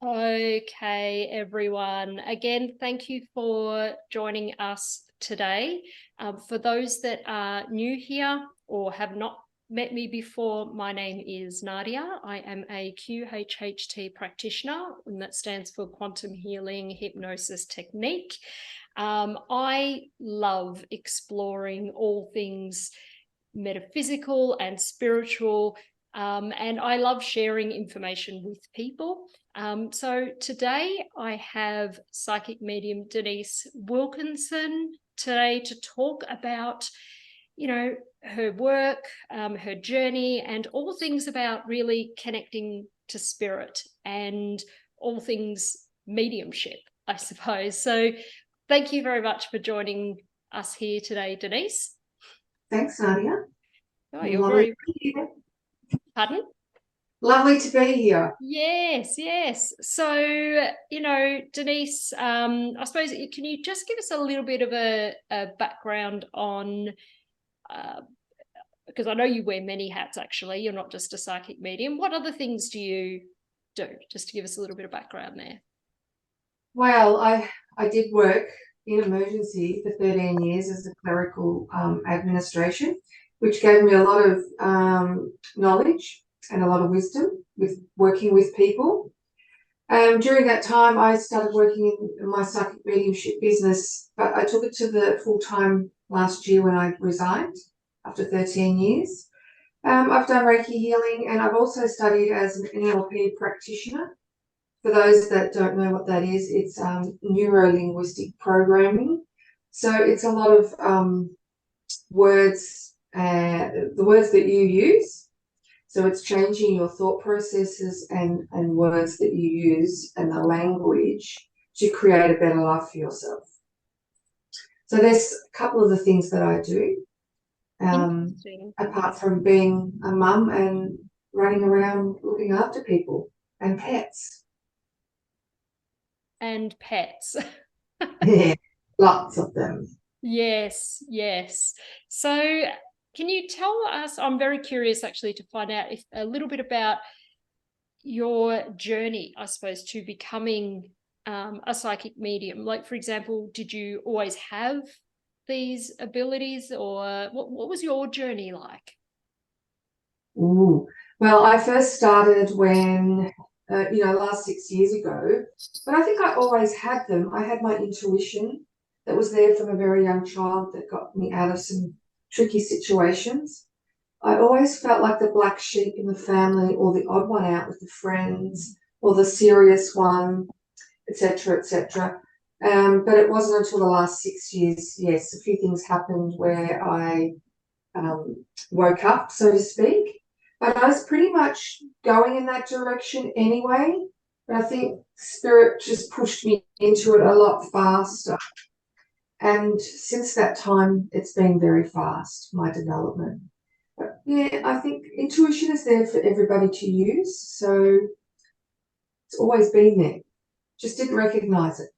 Okay, everyone. Again, thank you for joining us today. For those that are new here or have not met me before, my name is Nadia. I am a QHHT practitioner, and that stands for Quantum Healing Hypnosis Technique. I love exploring all things metaphysical and spiritual, and I love sharing information with people. So today I have psychic medium Denise Wilkinson today to talk about, her work, her journey, and all things about really connecting to spirit and all things mediumship, I suppose. So thank you very much for joining us here today, Denise. Thanks, Nadia. Oh, you're Lovely very... to be here. Pardon? Lovely to be here. Yes. So, Denise, I suppose, can you just give us a little bit of a background on, because I know you wear many hats, actually. You're not just a psychic medium. What other things do you do? Just to give us a little bit of background there. Well, I did work in emergency for 13 years as a clerical administration, which gave me a lot of knowledge and a lot of wisdom with working with people. During that time, I started working in my psychic mediumship business, but I took it to the full-time last year when I resigned after 13 years. I've done Reiki healing, and I've also studied as an NLP practitioner. For those that don't know what that is, it's neuro-linguistic programming. So it's a lot of words, the words that you use. So it's changing your thought processes and words that you use and the language to create a better life for yourself. So there's a couple of the things that I do, apart from being a mum and running around looking after people and pets. And pets. Yeah, lots of them. Yes. So can you tell us, I'm very curious actually to find out a little bit about your journey, I suppose, to becoming a psychic medium. Like, for example, did you always have these abilities, or what was your journey like? Ooh. Well, I first started when, last 6 years ago, but I think I always had them. I had my intuition that was there from a very young child that got me out of some tricky situations. I always felt like the black sheep in the family, or the odd one out with the friends, or the serious one, etc., etc. But it wasn't until the last 6 years, yes, a few things happened where I woke up, so to speak. But I was pretty much going in that direction anyway. But I think spirit just pushed me into it a lot faster. And since that time, it's been very fast, my development. But yeah, I think intuition is there for everybody to use. So it's always been there. Just didn't recognize it.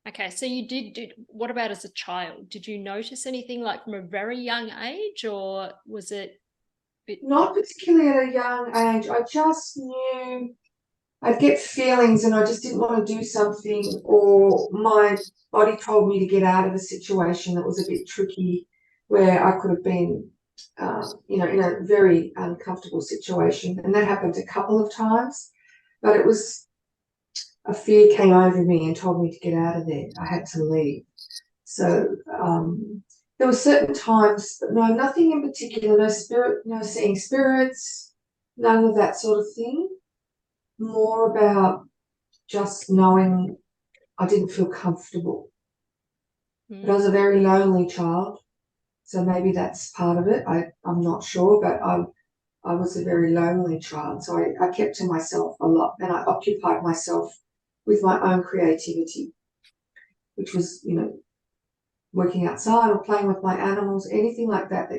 Okay, so you did, what about as a child? Did you notice anything like from a very young age, or was it Not particularly at a young age. I just knew I'd get feelings and I just didn't want to do something, or my body told me to get out of a situation that was a bit tricky where I could have been, in a very uncomfortable situation. And that happened a couple of times, but it was a fear came over me and told me to get out of there. I had to leave. So there were certain times, but no, nothing in particular, no spirit, no seeing spirits, none of that sort of thing. More about just knowing I didn't feel comfortable. But I was a very lonely child, so maybe that's part of it. I'm not sure, but I was a very lonely child, so I kept to myself a lot, and I occupied myself with my own creativity, which was, working outside or playing with my animals, anything like that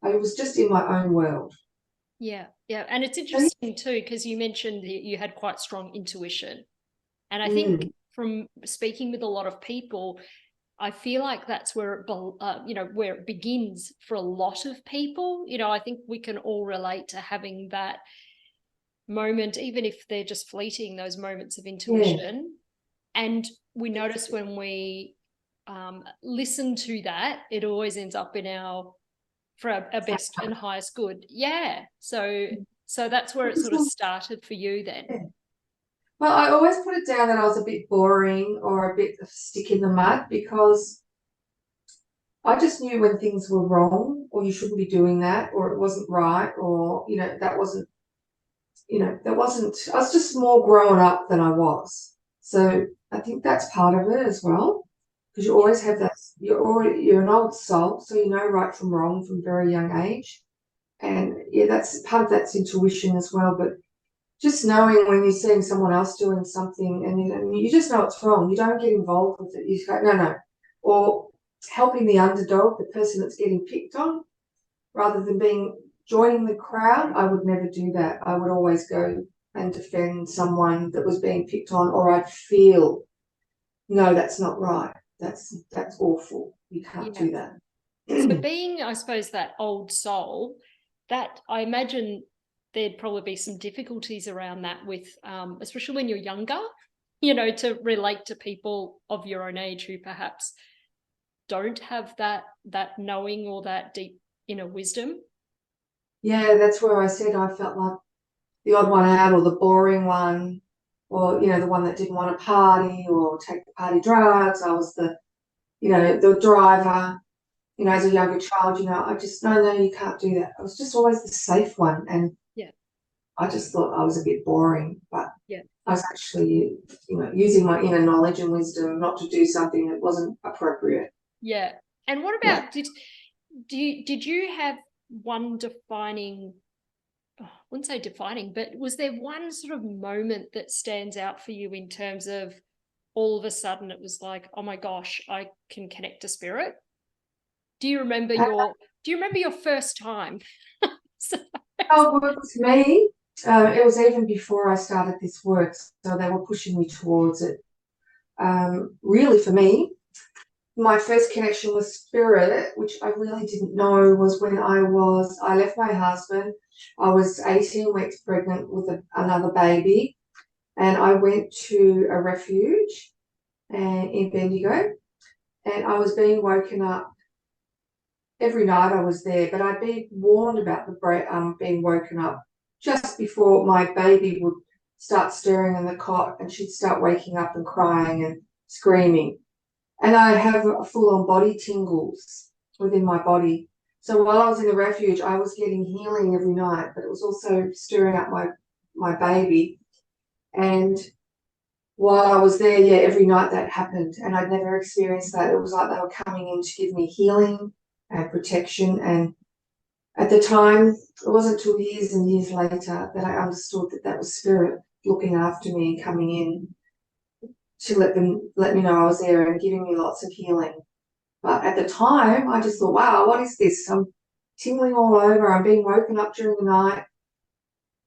I was just in my own world. Yeah. And it's interesting too, because you mentioned that you had quite strong intuition. And I think from speaking with a lot of people, I feel like that's where where it begins for a lot of people. I think we can all relate to having that moment, even if they're just fleeting, those moments of Yeah. intuition. And we notice when we listen to that, it always ends up in our best and highest good. Yeah. So that's where it sort of started for you then. Yeah. Well, I always put it down that I was a bit boring or a bit of stick in the mud, because I just knew when things were wrong, or you shouldn't be doing that, or it wasn't right, or, that wasn't, I was just more grown up than I was. So I think that's part of it as well, because you always have that, you're an old soul, so you know right from wrong from a very young age. And yeah, that's part of that's intuition as well. But just knowing when you're seeing someone else doing something and you just know it's wrong, you don't get involved with it. You just go, no, no. Or helping the underdog, the person that's getting picked on, rather than joining the crowd, I would never do that. I would always go and defend someone that was being picked on, or I'd feel, no, that's not right. That's awful. You can't do that. So being, I suppose, that old soul, that I imagine there'd probably be some difficulties around that with, especially when you're younger, to relate to people of your own age who perhaps don't have that knowing or that deep inner wisdom. Yeah, that's where I said I felt like the odd one out, or the boring one, or, the one that didn't want to party or take the party drugs. I was the driver. As a younger child, I just, no, you can't do that. I was just always the safe one. And I just thought I was a bit boring, but I was actually, using my inner knowledge and wisdom not to do something that wasn't appropriate. Yeah. And what about, did you have one defining, I wouldn't say defining, but was there one sort of moment that stands out for you in terms of all of a sudden it was like, oh my gosh, I can connect to spirit? Do you remember your first time? Oh, well, it was me. It was even before I started this work, so they were pushing me towards it. Really, for me, my first connection with spirit, which I really didn't know, was when I left my husband. I was 18 weeks pregnant with another baby, and I went to a refuge in Bendigo, and I was being woken up every night. I was there, but I'd been warned about being woken up just before my baby would start stirring in the cot, and she'd start waking up and crying and screaming. And I'd have full-on body tingles within my body. So while I was in the refuge, I was getting healing every night, but it was also stirring up my baby. And while I was there, every night that happened, and I'd never experienced that. It was like they were coming in to give me healing and protection. And at the time, it wasn't until years and years later that I understood that was spirit looking after me and coming in to let me know I was there and giving me lots of healing. But at the time, I just thought, wow, what is this? I'm tingling all over. I'm being woken up during the night.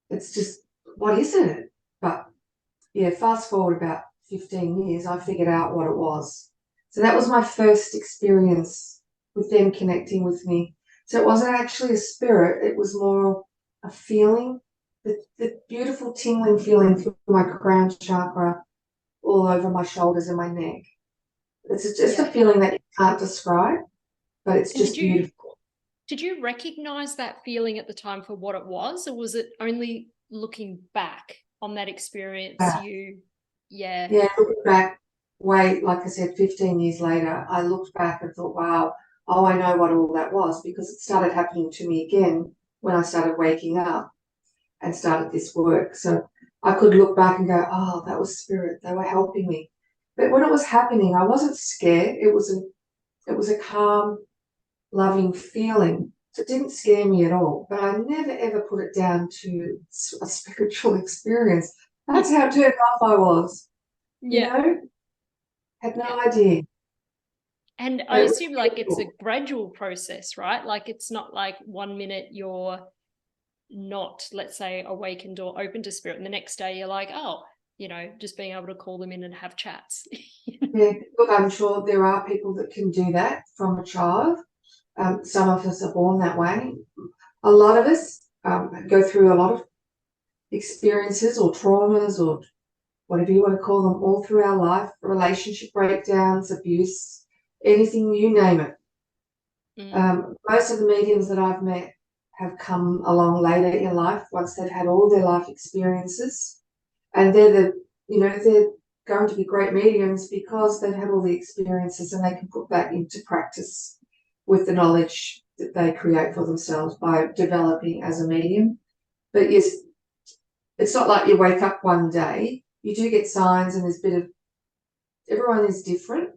It's just, what is it? But fast forward about 15 years, I figured out what it was. So that was my first experience with them connecting with me. So it wasn't actually a spirit. It was more a feeling, the beautiful tingling feeling through my crown chakra, all over my shoulders and my neck. It's just a feeling that you can't describe, but it's just beautiful. Did you recognize that feeling at the time for what it was, or was it only looking back on that experience? Looking back, like I said, 15 years later, I looked back and thought, wow, I know what all that was, because it started happening to me again when I started waking up and started this work. So I could look back and go, oh, that was spirit. They were helping me. But when it was happening, I wasn't scared. It was a calm, loving feeling. So it didn't scare me at all. But I never, ever put it down to a spiritual experience. That's how turned off I was. Had no idea. And I assume it's a gradual process, right? Like it's not like 1 minute you're not, let's say, awakened or open to spirit, and the next day you're like, oh, just being able to call them in and have chats. Yeah, look, I'm sure there are people that can do that from a child. Some of us are born that way. A lot of us go through a lot of experiences or traumas or whatever you want to call them all through our life, relationship breakdowns, abuse, anything, you name it. Most of the mediums that I've met have come along later in life once they've had all their life experiences, and they're going to be great mediums because they've had all the experiences and they can put that into practice with the knowledge that they create for themselves by developing as a medium. But yes, it's not like you wake up one day. You do get signs, and there's a bit of, everyone is different.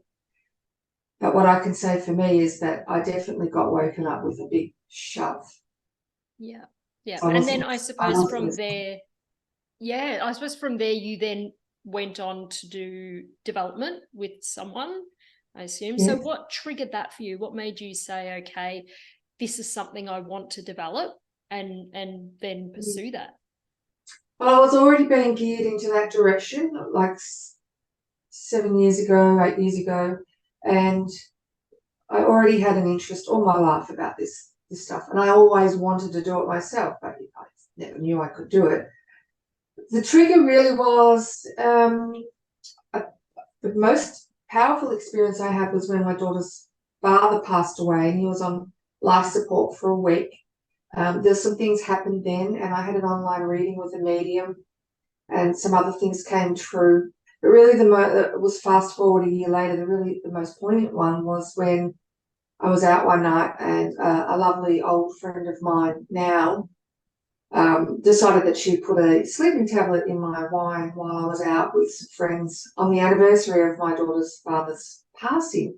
But what I can say for me is that I definitely got woken up with a big shove. Yeah. Yeah. So And then I suppose from there, you then went on to do development with someone, I assume. Yes. So what triggered that for you? What made you say, okay, this is something I want to develop, and then pursue that? Well, I was already being geared into that direction, like 7 years ago, 8 years ago, and I already had an interest all my life about this stuff, and I always wanted to do it myself, but I never knew I could do it. The trigger really was the most powerful experience I had was when my daughter's father passed away, and he was on life support for a week. There's some things happened then, and I had an online reading with a medium, and some other things came true. But really, it was fast forward a year later. The most poignant one was when I was out one night, and a lovely old friend of mine now decided that she'd put a sleeping tablet in my wine while I was out with some friends on the anniversary of my daughter's father's passing.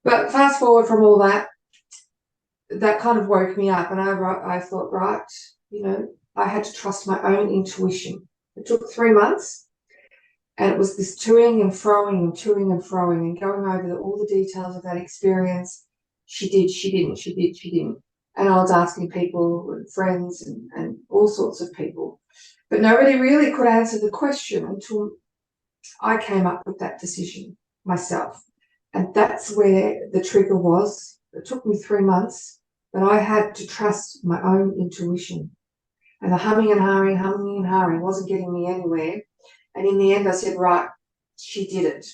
But fast forward from all that, that kind of woke me up, and I thought, right, I had to trust my own intuition. It took 3 months, and it was this toing and froing and toing and froing and going over all the details of that experience. She did, she didn't, she did, she didn't. And I was asking people and friends and all sorts of people. But nobody really could answer the question until I came up with that decision myself. And that's where the trigger was. It took me 3 months, but I had to trust my own intuition. And the humming and hawing wasn't getting me anywhere. And in the end, I said, right, she did it.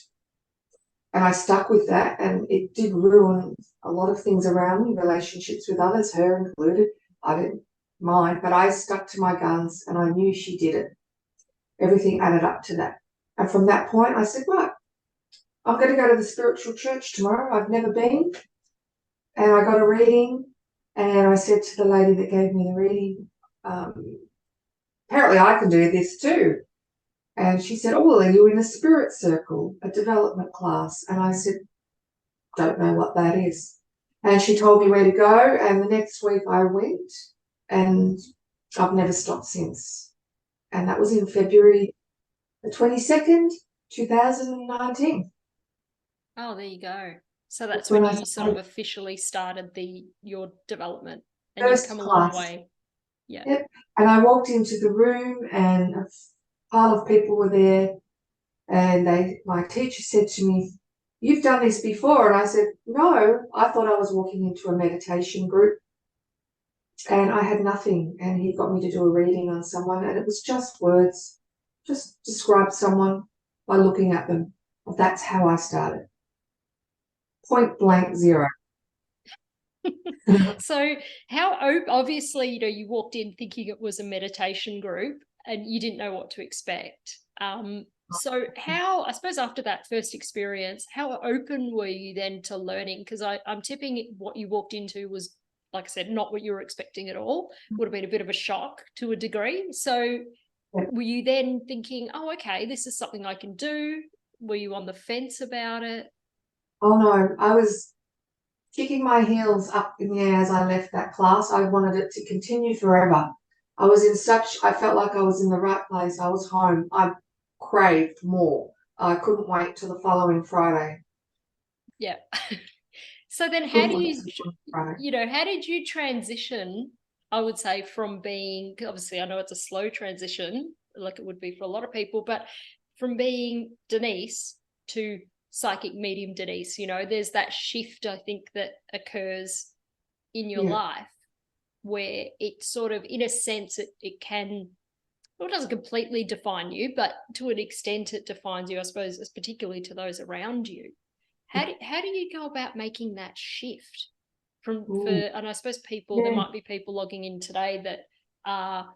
And I stuck with that, and it did ruin a lot of things around me, relationships with others, her included. I didn't mind, but I stuck to my guns, and I knew she did it. Everything added up to that. And from that point, I said, right, I'm going to go to the spiritual church tomorrow. I've never been. And I got a reading, and I said to the lady that gave me the reading, apparently I can do this too. And she said, oh, well, are you in a spirit circle, a development class? And I said, don't know what that is. And she told me where to go. And the next week I went, and I've never stopped since. And that was in February the 22nd, 2019. Oh, there you go. So that's when when I you sort of officially started your development, and you've first come a class. long way. Yeah. Yep. And I walked into the room, and a pile of people were there, and my teacher said to me, you've done this before? And I said, no, I thought I was walking into a meditation group, and I had nothing. And he got me to do a reading on someone, and it was just words, just describe someone by looking at them. That's how I started. Point blank zero. So how obviously, you walked in thinking it was a meditation group and you didn't know what to expect. So how, I suppose after that first experience, how open were you then to learning? Because I'm tipping what you walked into was, like I said, not what you were expecting at all. Would have been a bit of a shock to a degree. So were you then thinking, oh, okay, this is something I can do? Were you on the fence about it? Oh no, I was kicking my heels up in the air as I left that class. I wanted it to continue forever. I felt like I was in the right place. I was home. I craved more. I couldn't wait till the following Friday. Yeah. So then how did you transition, I would say, from being, obviously I know it's a slow transition, like it would be for a lot of people, but from being Denise to psychic medium Denise, there's that shift, I think, that occurs in your life where it sort of, in a sense, it can well, it doesn't completely define you, but to an extent it defines you, I suppose, as particularly to those around you. How do you go about making that shift and I suppose there might be people logging in today that are,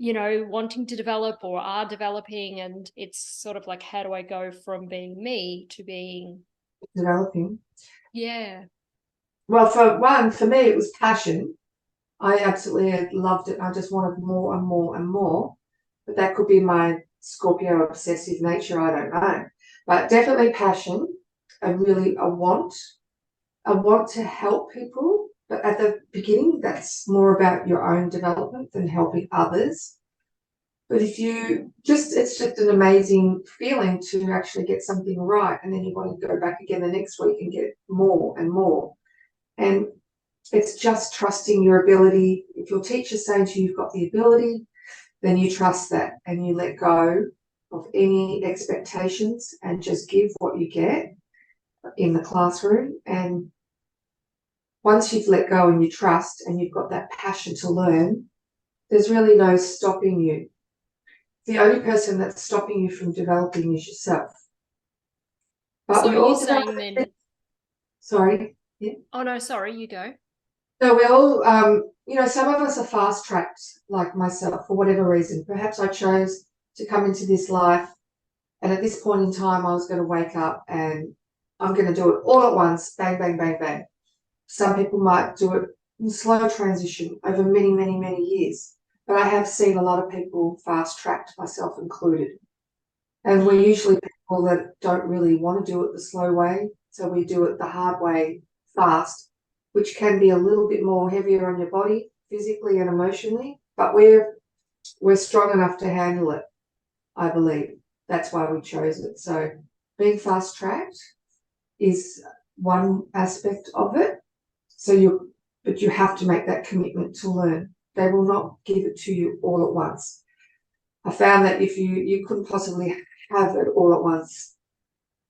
wanting to develop or are developing, and it's sort of like, how do I go from being me to being developing? Yeah. Well, for me, it was passion. I absolutely loved it. I just wanted more and more and more. But that could be my Scorpio obsessive nature. I don't know. But definitely passion. A want. I want to help people. But at the beginning, that's more about your own development than helping others. But it's just an amazing feeling to actually get something right. And then you want to go back again the next week and get more and more. And it's just trusting your ability. If your teacher's saying to you, you've got the ability, then you trust that and you let go of any expectations and just give what you get in the classroom. And once you've let go and you trust and you've got that passion to learn, there's really no stopping you. The only person that's stopping you from developing is yourself. But so we are all you saying then? Sorry. Yeah. Oh no, sorry, you go. So we all, some of us are fast tracked, like myself, for whatever reason. Perhaps I chose to come into this life, and at this point in time, I was going to wake up and I'm going to do it all at once, bang, bang, bang, bang. Some people might do it in slow transition over many, many, many years. But I have seen a lot of people fast tracked, myself included. And we're usually people that don't really want to do it the slow way. So we do it the hard way fast, which can be a little bit more heavier on your body, physically and emotionally. But we're strong enough to handle it, I believe. That's why we chose it. So being fast tracked is one aspect of it. But you have to make that commitment to learn. They will not give it to you all at once. I found that if you couldn't possibly have it all at once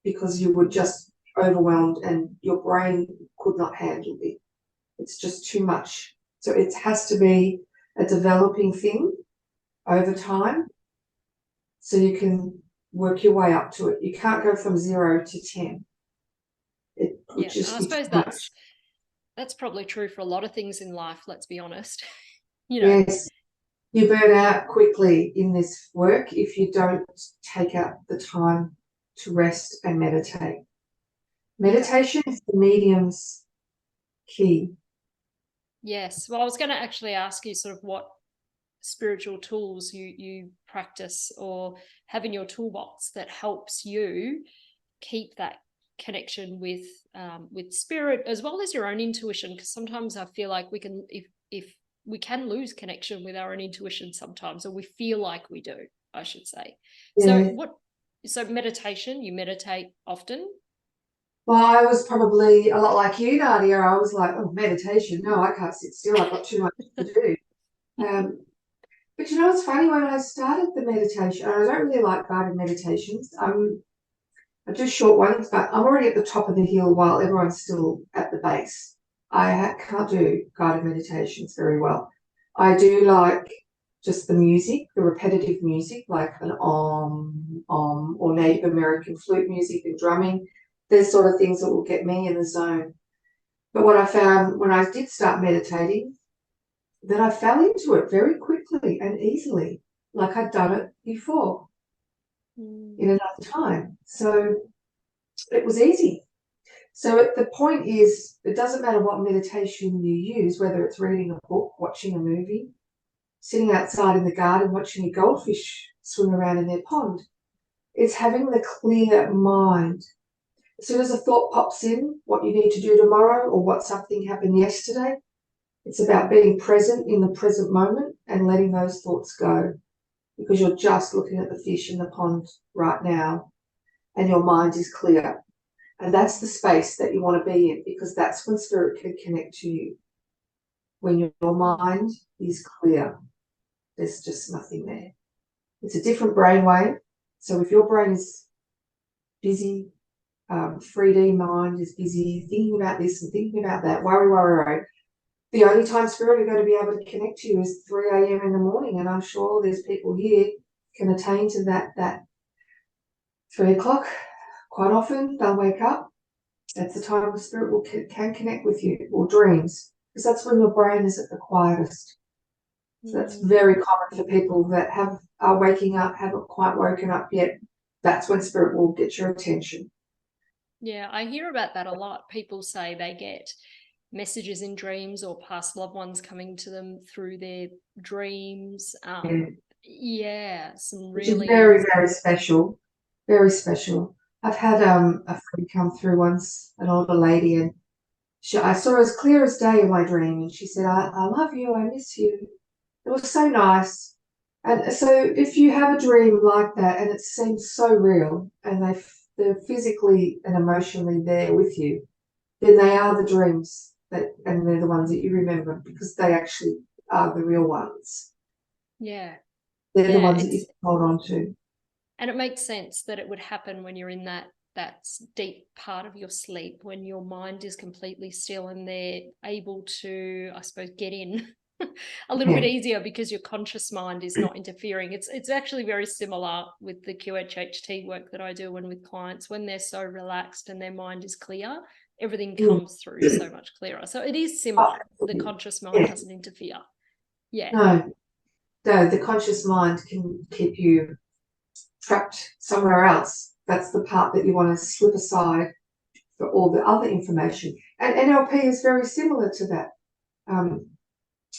because you were just overwhelmed and your brain could not handle it. It's just too much. So it has to be a developing thing over time so you can work your way up to it. You can't go from 0 to 10. It would just I be suppose too much. that's probably true for a lot of things in life, let's be honest. Yes. You burn out quickly in this work if you don't take out the time to rest and meditate. Meditation is the medium's key. Yes. Well, I was going to actually ask you sort of what spiritual tools you practice or have in your toolbox that helps you keep that connection with spirit as well as your own intuition, because sometimes I feel like we can if we can lose connection with our own intuition sometimes, or we feel like we do, I should say. Yeah. So meditation, you meditate often? Well, I was probably a lot like you, Nadia. I was like, oh, meditation. No, I can't sit still. I've got too much to do. But it's funny, when I started the meditation, I don't really like guided meditations. I do short ones, but I'm already at the top of the hill while everyone's still at the base. I can't do guided meditations very well. I do like just the music, the repetitive music, like an or Native American flute music and drumming. There's sort of things that will get me in the zone. But what I found when I did start meditating, that I fell into it very quickly and easily, like I'd done it before in another time. So it was easy. So the point is, it doesn't matter what meditation you use, whether it's reading a book, watching a movie, sitting outside in the garden watching a goldfish swim around in their pond. It's having the clear mind. As soon as a thought pops in, what you need to do tomorrow or what something happened yesterday, it's about being present in the present moment and letting those thoughts go, because you're just looking at the fish in the pond right now and your mind is clear. And that's the space that you want to be in, because that's when spirit can connect to you. When your mind is clear, there's just nothing there. It's a different brainwave. So if your brain is busy, 3D mind is busy thinking about this and thinking about that, worry, the only time spirit are going to be able to connect to you is 3 a.m. in the morning, and I'm sure there's people here can attain to that 3 o'clock. Quite often they'll wake up. That's the time the spirit can connect with you, or dreams, because that's when your brain is at the quietest. So that's very common for people that are waking up, haven't quite woken up yet. That's when spirit will get your attention. Yeah, I hear about that a lot. People say they get messages in dreams or past loved ones coming to them through their dreams. Yeah, some Which is really very, very special. Very special. I've had a friend come through once, an older lady, and I saw her as clear as day in my dream, and she said, I love you, I miss you. It was so nice. And so if you have a dream like that and it seems so real, and they're physically and emotionally there with you, then they are the dreams and they're the ones that you remember, because they actually are the real ones. Yeah. They're the ones that you hold on to. And it makes sense that it would happen when you're in that deep part of your sleep, when your mind is completely still and they're able to, I suppose, get in a little bit easier because your conscious mind is not interfering. It's actually very similar with the QHHT work that I do and with clients. When they're so relaxed and their mind is clear, everything comes through so much clearer. So it is similar. The conscious mind doesn't interfere. Yeah. No, the conscious mind can keep you trapped somewhere else. That's the part that you want to slip aside for all the other information. And NLP is very similar to that.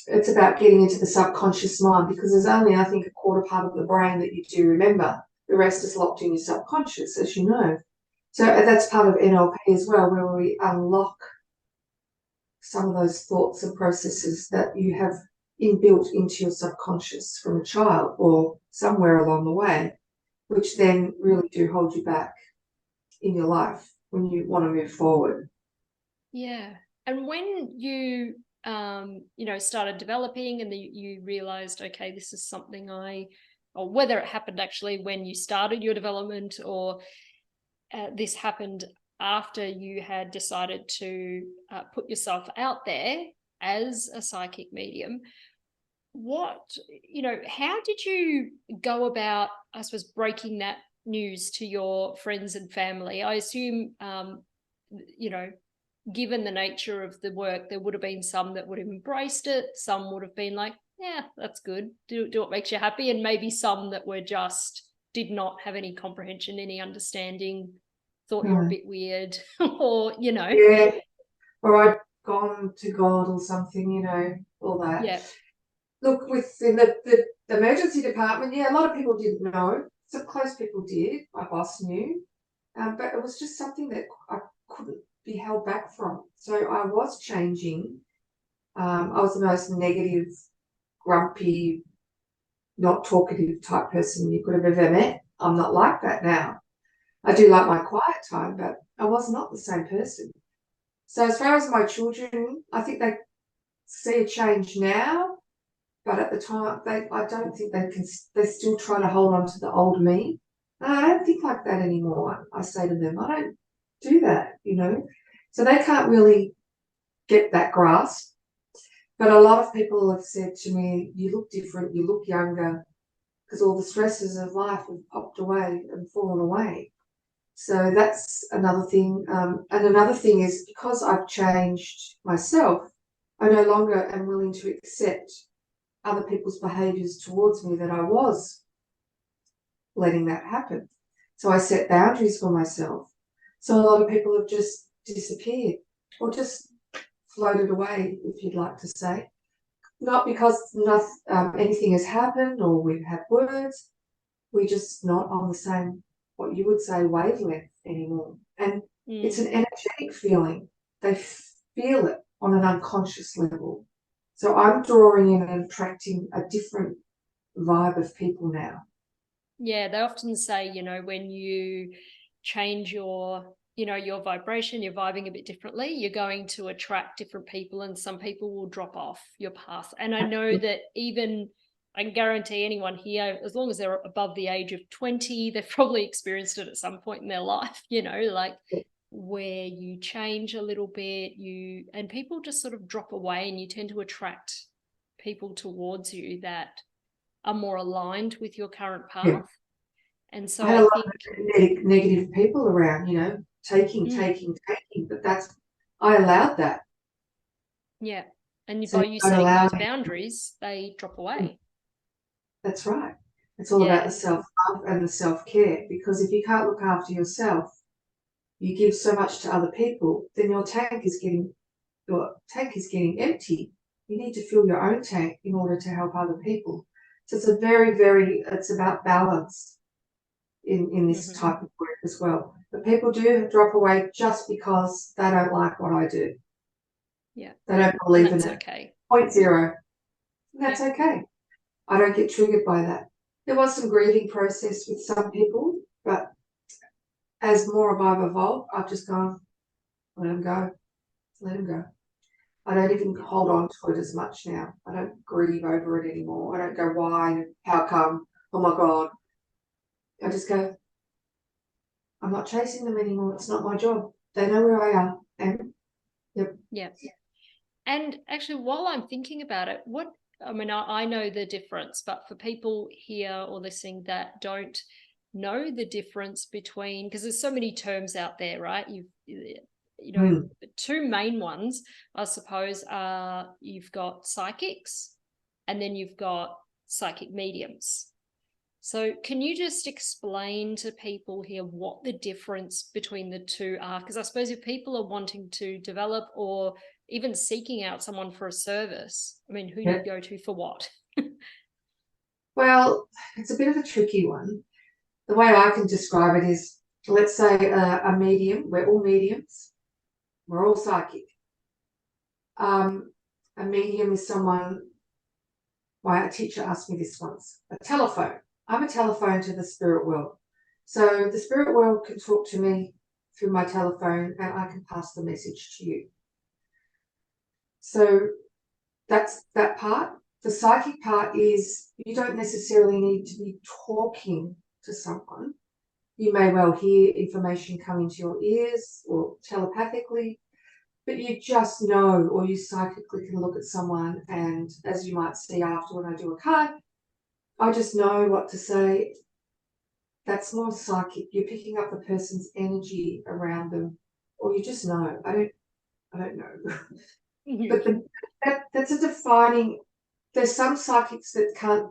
It's about getting into the subconscious mind, because there's only, I think, a quarter part of the brain that you do remember. The rest is locked in your subconscious, as you know. So that's part of NLP as well, where we unlock some of those thoughts and processes that you have inbuilt into your subconscious from a child or somewhere along the way, which then really do hold you back in your life when you want to move forward. Yeah. And when you started developing and you realized, okay, this is something or whether it happened actually when you started your development, or this happened after you had decided to put yourself out there as a psychic medium, how did you go about, I suppose, breaking that news to your friends and family? I assume, given the nature of the work, there would have been some that would have embraced it. Some would have been like, yeah, that's good. Do what makes you happy. And maybe some that were did not have any comprehension, any understanding, thought you were a bit weird or. Yeah. Or I'd gone to God or something, all that. Yeah. Look, within the emergency department, a lot of people didn't know. Some close people did. My boss knew. But it was just something that I couldn't be held back from. So I was changing. I was the most negative, grumpy, not talkative type person you could have ever met. I'm not like that now. I do like my quiet time, but I was not the same person. So as far as my children, I think they see a change now, but at the time, I don't think they still try to hold on to the old me. And I don't think like that anymore. I say to them, I don't do that, So they can't really get that grasp. But a lot of people have said to me, you look different, you look younger, because all the stresses of life have popped away and fallen away. So that's another thing. And another thing is, because I've changed myself, I no longer am willing to accept other people's behaviours towards me that I was letting that happen. So I set boundaries for myself. So a lot of people have just disappeared or just floated away, if you'd like to say. Not because anything has happened or we've had words. We're just not on the same, what you would say, wavelength anymore. And it's an energetic feeling. They feel it on an unconscious level. So I'm drawing in and attracting a different vibe of people now. Yeah, they often say, when you change your vibration, you're vibing a bit differently, you're going to attract different people, and some people will drop off your path. And I know that I can guarantee anyone here, as long as they're above the age of 20, they've probably experienced it at some point in their life, like where you change a little bit, and people just sort of drop away, and you tend to attract people towards you that are more aligned with your current path. Yeah. And so I had a lot think of negative people around, taking, but I allowed that. Yeah. And So by you I'd setting allow those boundaries, they drop away. That's right. It's all about the self-love and the self-care, because if you can't look after yourself, you give so much to other people, then your tank is getting empty. You need to fill your own tank in order to help other people. So it's it's about balance in this type of work as well. But people do drop away just because they don't like what I do. Yeah. They don't believe in it. That's okay. 0.0. That's okay. I don't get triggered by that. There was some grieving process with some people, but as more of I've evolved, I've just gone, let them go. Let them go. I don't even hold on to it as much now. I don't grieve over it anymore. I don't go, why? How come? Oh my God. I just go, I'm not chasing them anymore. It's not my job. They know where I am. And yep. Yeah. And actually, while I'm thinking about it, I know the difference, but for people here or listening that don't know the difference between, because there's so many terms out there, right? Two main ones, I suppose, are you've got psychics and then you've got psychic mediums. So can you just explain to people here what the difference between the two are? Because I suppose if people are wanting to develop or even seeking out someone for a service, I mean, who do you go to for what? Well, it's a bit of a tricky one. The way I can describe it is, let's say a medium, we're all mediums, we're all psychic. A medium is someone, my teacher asked me this once, a telephone. I'm a telephone to the spirit world. So the spirit world can talk to me through my telephone and I can pass the message to you. So that's that part. The psychic part is you don't necessarily need to be talking to someone. You may well hear information come into your ears or telepathically, but you just know, or you psychically can look at someone, and as you might see after when I do a card, I just know what to say. That's more psychic. You're picking up the person's energy around them, or you just know. I don't know. But that's a defining. There's some psychics that can't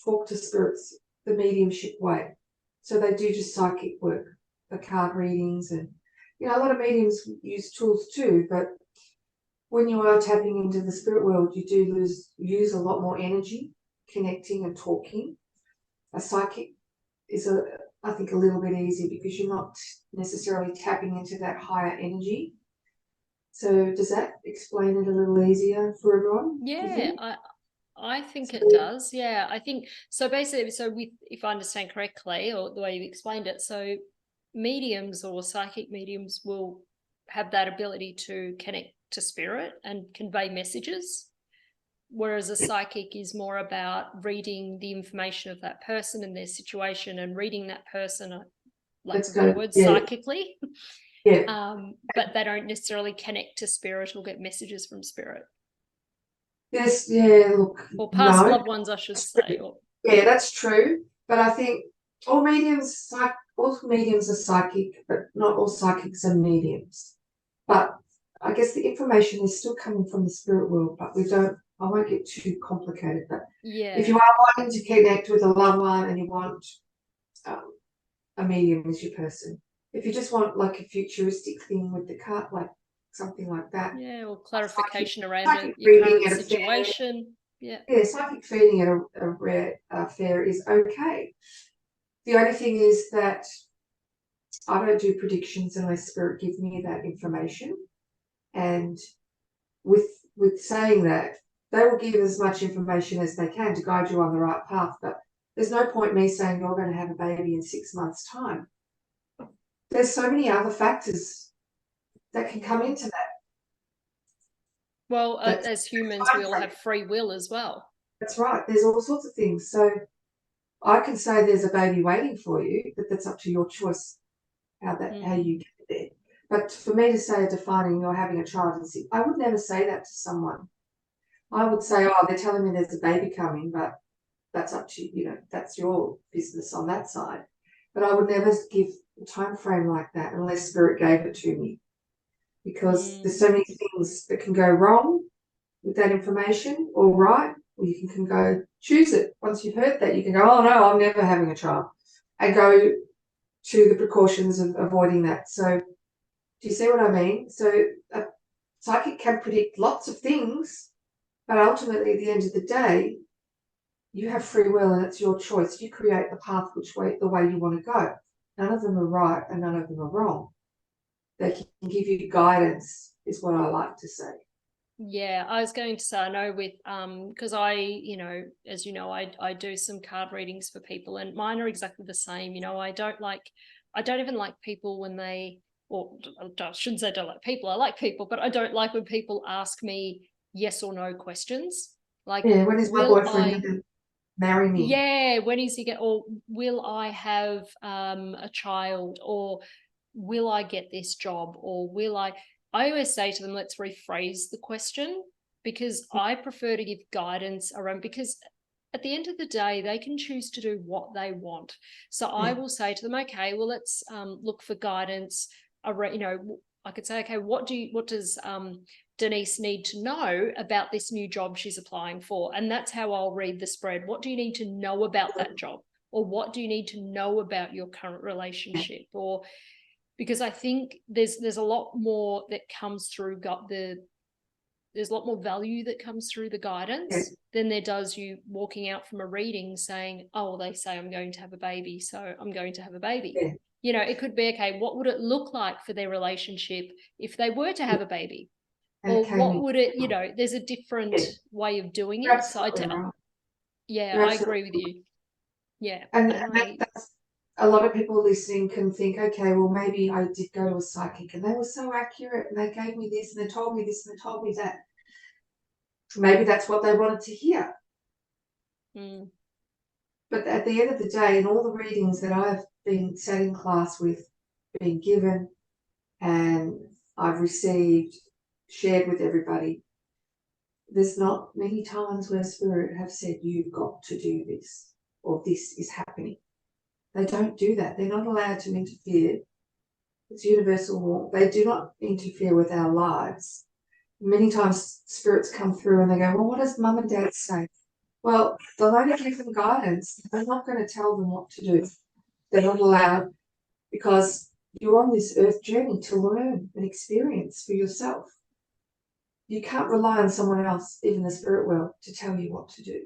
talk to spirits the mediumship way, so they do just psychic work, the card readings, and a lot of mediums use tools too. But when you are tapping into the spirit world, you do use a lot more energy, connecting and talking. A psychic is I think a little bit easier because you're not necessarily tapping into that higher energy. So does that explain it a little easier for everyone? Yeah, I think it does. Yeah, I think so. Basically, if I understand correctly, or the way you explained it, so mediums or psychic mediums will have that ability to connect to spirit and convey messages, whereas a psychic is more about reading the information of that person and their situation and reading that person, like a better word, psychically. Yeah. But they don't necessarily connect to spirit or get messages from spirit. Yes, yeah, look. Or past loved ones, I should say. Yeah, that's true. But I think all mediums are psychic, but not all psychics are mediums. But I guess the information is still coming from the spirit world, but I won't get too complicated. But if you are wanting to connect with a loved one and you want a medium as your person, if you just want like a futuristic thing with the card, like something like that. Yeah, or clarification around your current situation. Yeah, psychic feeding at a rare fair is okay. The only thing is that I don't do predictions unless spirit gives me that information. And with saying that, they will give as much information as they can to guide you on the right path. But there's no point me saying you're going to have a baby in 6 months' time. There's so many other factors that can come into that. Well, as humans, we all have free will as well. That's right. There's all sorts of things. So I can say there's a baby waiting for you, but that's up to your choice how you get there. But for me to say a defining, you're having a child, I would never say that to someone. I would say, oh, they're telling me there's a baby coming, but that's up to you, that's your business on that side. But I would never give a time frame like that unless Spirit gave it to me, because there's so many things that can go wrong with that information, or right, or you can go choose it. Once you've heard that, you can go, oh no, I'm never having a child, and go to the precautions of avoiding that. So do you see what I mean? So a psychic can predict lots of things, but ultimately at the end of the day, you have free will and it's your choice. You create the path the way you want to go. None of them are right and none of them are wrong. They can give you guidance, is what I like to say. Yeah, I was going to say, I know with because I, as you know, I do some card readings for people, and mine are exactly the same. I don't even like people when they, or I shouldn't say I don't like people, I like people, but I don't like when people ask me yes or no questions. Like, yeah, when is my boyfriend going to marry me? Yeah, when is he get, or will I have a child, or will I get this job, or will I always say to them, let's rephrase the question, because I prefer to give guidance around, because at the end of the day, they can choose to do what they want. So I will say to them, okay, well, let's look for guidance around, I could say, okay, what does Denise need to know about this new job she's applying for? And that's how I'll read the spread. What do you need to know about that job? Or what do you need to know about your current relationship? Or because I think there's a lot more that comes through there's a lot more value that comes through the guidance than there does you walking out from a reading saying, oh, well, they say I'm going to have a baby, so I'm going to have a baby. It could be, okay, what would it look like for their relationship if they were to have a baby? Or what would it, there's a different way of doing it. So I agree with you. Yeah. And that's, a lot of people listening can think, okay, well, maybe I did go to a psychic and they were so accurate and they gave me this and they told me this and they told me that. Maybe that's what they wanted to hear. But at the end of the day, in all the readings that I've been sat in class with, been given, and I've received, shared with everybody, there's not many times where Spirit have said, you've got to do this, or this is happening. They don't do that. They're not allowed to interfere. It's universal law. They do not interfere with our lives. Many times spirits come through and they go, well, what does mum and dad say? Well, they'll only give them guidance. They're not going to tell them what to do. They're not allowed, because you're on this earth journey to learn and experience for yourself. You can't rely on someone else, even the spirit world, to tell you what to do.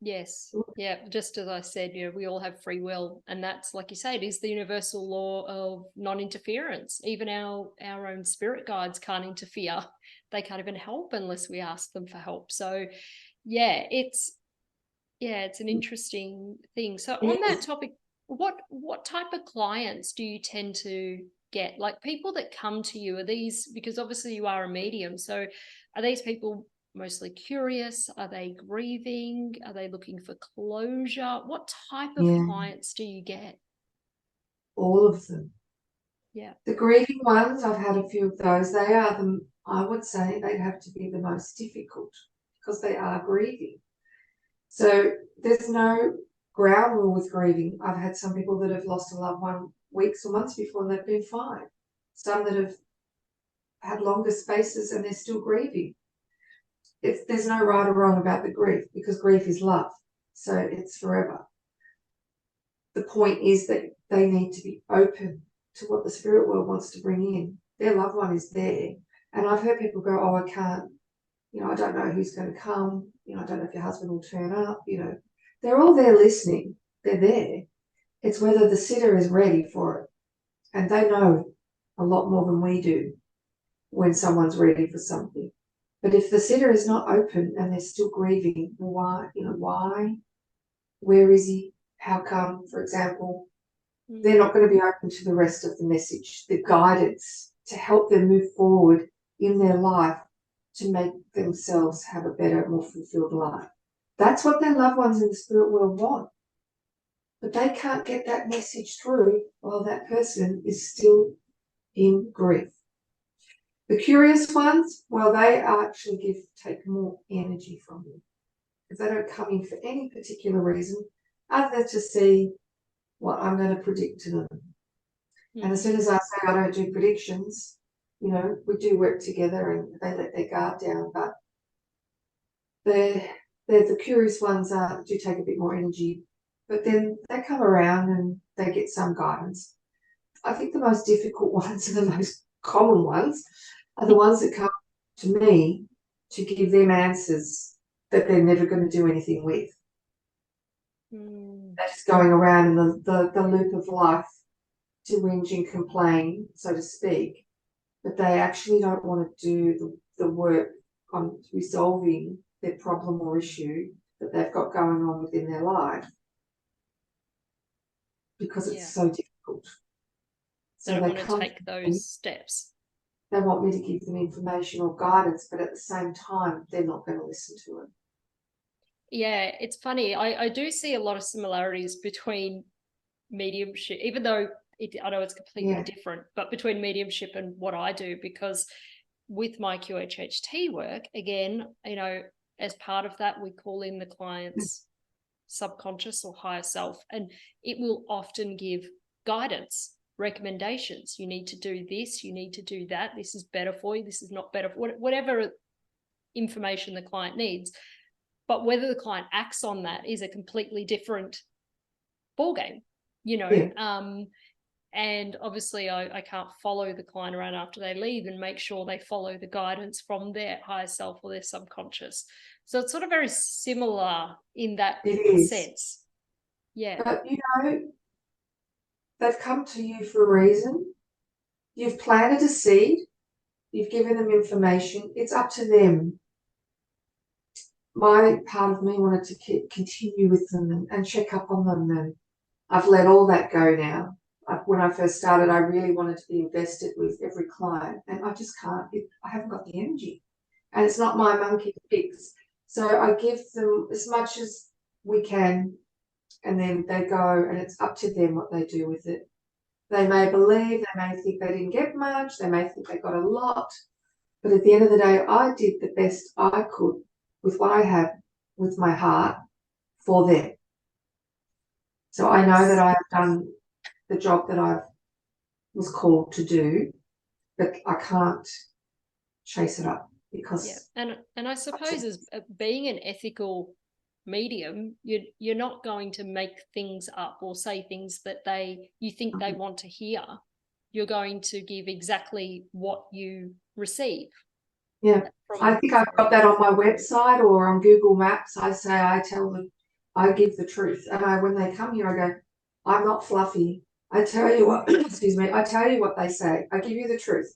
Yes. Yeah. Just as I said, we all have free will, and that's, like you say, it is the universal law of non-interference. Even our own spirit guides can't interfere. They can't even help unless we ask them for help. So it's an interesting thing. So on that topic, what type of clients do you tend to get? Like, people that come to you, are these, because obviously you are a medium, so are these people mostly curious? Are they grieving? Are they looking for closure? What type of clients do you get? All of them. Yeah. The grieving ones, I've had a few of those. They are I would say they have to be the most difficult, because they are grieving. So there's no ground rule with grieving. I've had some people that have lost a loved one weeks or months before and they've been fine. Some that have had longer spaces and they're still grieving. There's no right or wrong about the grief, because grief is love. So it's forever. The point is that they need to be open to what the spirit world wants to bring in. Their loved one is there. And I've heard people go, oh, I can't, I don't know who's going to come. I don't know if your husband will turn up. They're all there listening. They're there. It's whether the sitter is ready for it. And they know a lot more than we do when someone's ready for something. But if the sitter is not open and they're still grieving, why? Why? Where is he? How come, for example? They're not going to be open to the rest of the message, the guidance to help them move forward in their life, to make themselves have a better, more fulfilled life. That's what their loved ones in the spirit world want. But they can't get that message through while that person is still him grief. The curious ones, well, they actually take more energy from you because they don't come in for any particular reason other than to see what I'm going to predict to them. And as soon as I say I don't do predictions, you know, we do work together and they let their guard down. But they're the curious ones do take a bit more energy. But then they come around and they get some guidance. I think the most difficult ones and the most common ones are the ones that come to me to give them answers that they're never going to do anything with. They're just going around in the loop of life to whinge and complain, so to speak, but they actually don't want to do the work on resolving their problem or issue that they've got going on within their life because it's so difficult. So they don't want to take those steps. They want me to give them information or guidance, but at the same time, they're not going to listen to it. Yeah, it's funny. I do see a lot of similarities between mediumship, even though I know it's completely different, but between mediumship and what I do, because with my QHHT work, again, you know, as part of that, we call in the client's subconscious or higher self, and it will often give guidance, recommendations. You need to do this, you need to do that, this is better for you, this is not better, whatever information the client needs. But whether the client acts on that is a completely different ballgame, you know. And obviously I can't follow the client around after they leave and make sure they follow the guidance from their higher self or their subconscious. So it's sort of very similar in that sense. Yeah. But, you know, they've come to you for a reason. You've planted a seed. You've given them information. It's up to them. My part of me wanted to continue with them and check up on them, and I've let all that go now. When I first started, I really wanted to be invested with every client, and I just can't. I haven't got the energy, and it's not my monkey to fix. So I give them as much as we can, and then they go, and it's up to them what they do with it. They may believe, they may think they didn't get much, they may think they got a lot, but at the end of the day, I did the best I could with what I had, with my heart, for them. So I know that I have done the job that I was called to do, but I can't chase it up because and I suppose as being an ethical medium, you're not going to make things up or say things that you think they want to hear. You're going to give exactly what you receive. Yeah, I think I've got that on my website or on Google Maps. I say I give the truth, and when they come here, I go, I'm not fluffy. I tell you what, excuse me, I tell you what they say. I give you the truth.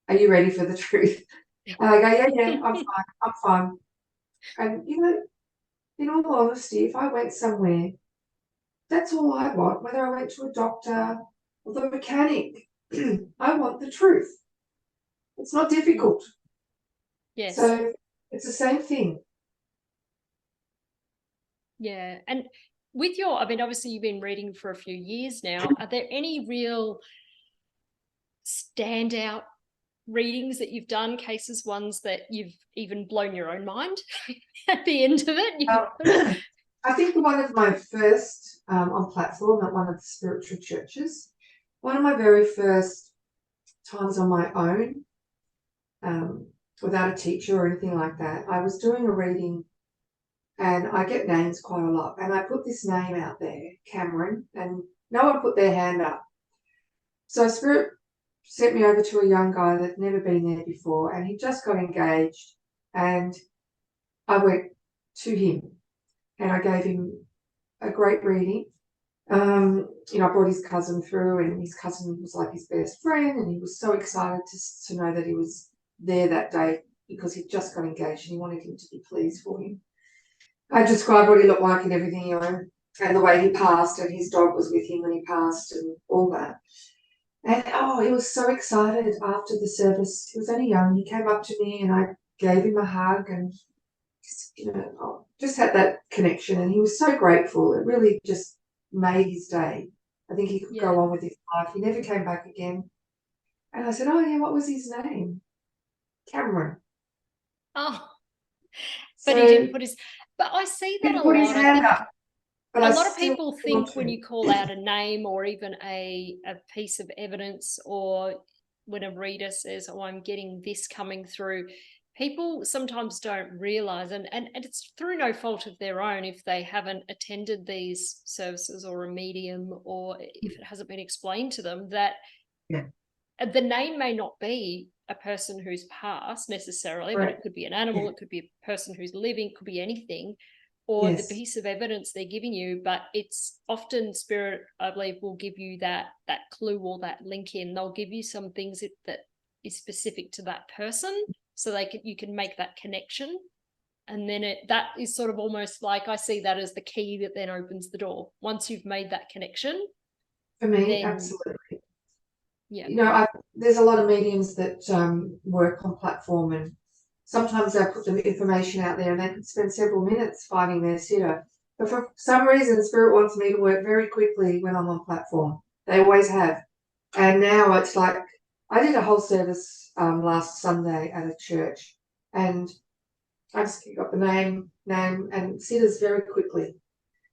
Are you ready for the truth? And I go, yeah, I'm fine. And, you know, in all honesty, if I went somewhere, that's all I want, whether I went to a doctor or the mechanic. I want the truth. It's not difficult. Yes. So it's the same thing. Yeah. And with I mean, obviously you've been reading for a few years now. Are there any real standout readings that you've done, cases, ones that you've even blown your own mind at the end of it? I think one of my first on platform at one of the spiritual churches, one of my very first times on my own, without a teacher or anything like that, I was doing a reading, and I get names quite a lot, and I put this name out there, Cameron, and no one put their hand up. So Spirit sent me over to a young guy that'd never been there before, and he just got engaged, and I went to him and I gave him a great reading. You know, I brought his cousin through, and his cousin was like his best friend, and he was so excited to know that he was there that day because he'd just got engaged and he wanted him to be pleased for him. I described what he looked like and everything, you know, and the way he passed, and his dog was with him when he passed and all that. And he was so excited after the service. He was only young. He came up to me and I gave him a hug and just had that connection, and he was so grateful. It really just made his day. I think he could go on with his life. He never came back again. And I said, oh, yeah, what was his name? Cameron. Oh, but he So didn't put his, but I see he that a put his lot. I hand think up, but a I lot of still people want think when to. you call out a name or even a piece of evidence, or when a reader says, oh, I'm getting this coming through, people sometimes don't realize, and it's through no fault of their own if they haven't attended these services or a medium, or if it hasn't been explained to them, that Yeah. the name may not be a person who's passed necessarily, but it could be an animal, Yeah. it could be a person who's living, it could be anything, or the Yes. piece of evidence they're giving you. But it's often spirit, I believe, will give you that clue or that link in. They'll give you some things that is specific to that person, so you can make that connection. And then that is sort of almost like, I see that as the key that then opens the door. Once you've made that connection, For me, then, absolutely. yeah. You know, there's a lot of mediums that work on platform, and sometimes they put the information out there and they can spend several minutes finding their sitter. But for some reason, Spirit wants me to work very quickly when I'm on platform. They always have. And now it's like, I did a whole service last Sunday at a church, and I just got the name and sitters very quickly.